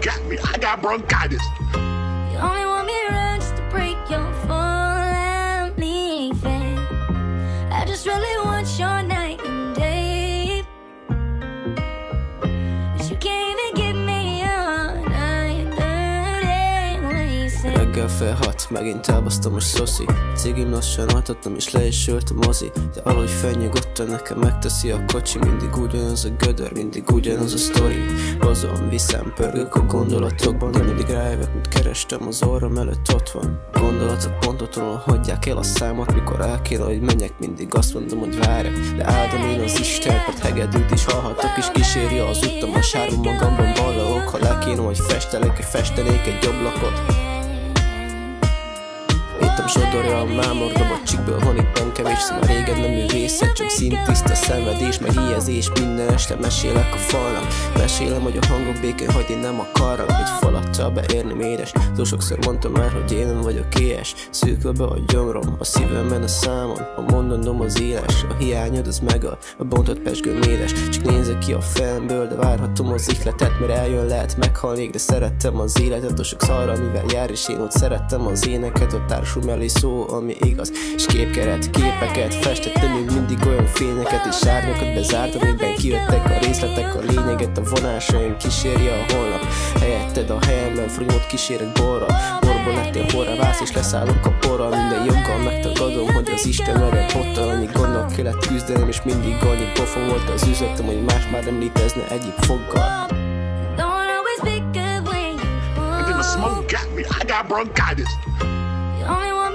smoke got me. I got bronchitis. You only want me around just to break your fall and leaving. I just really want your night and day, but you can't even give me your night and day. Reggel fél 6, megint elbasztam a szoszi. Cigim lassan altattam és le is sült a mozi. De alahogy felnyugodtan nekem megteszi a kocsi. Mindig ugyanaz a gödör, mindig ugyanaz a sztori. Hozom, viszem, pörgök a gondolatokban. De mindig rájövök, mint kerestem, az orrom előtt ott van. Gondolatok pontatlanul hagyják el a számot. Mikor el kéne, hogy menjek, mindig azt mondom, hogy várjak. De áldom én az Isten, mert hegedűt is hallhatok. És kíséri az utam, a sárba magamban ballagok. Ha le kéne, hogy festenék egy ablakot. Hittem sodorja a mámor robotcsikből, van itt nem kevés, szóval régen nem művészet, csak szintiszta szenvedés, meg ijeszés. Minden este mesélek a falnak, mesélem, hogy a hangok békén hagyni nem akarnak, hogy falattal beérni édes. Túl sokszor mondtam már, hogy én nem vagyok éhes, szűkül be a gyomrom, a szívemben a számon, a mondanom az éles, a hiányod az megöl, a bontott pezsgő méles. Csak nézek ki a fejemből, de várhatom az ihletet, mert eljön, lehet meghalnék, de szerettem az életet, a sok szarra, mivel jár, és én ott szerettem az éneket, a társul mellé szó, ami igaz, és képkeret, képeket festettem, még mindig olyan fényeket és árnyakat bezártam, amiben kijöttek a részletek, a lényeget, a vonásaim kísérje a holnap. Helyetted a helyemben fronyót kísérek borra, borból lettél porra, válsz és leszállok a porra. Minden joggal megtagadom, hogy az Isten merre pottal, annyi gondnak kellett küzdenem, és mindig annyi pofon volt az üzetem, hogy más már nem létezne egyik foggal. And then the smoke got me. I got bronchitis. You only want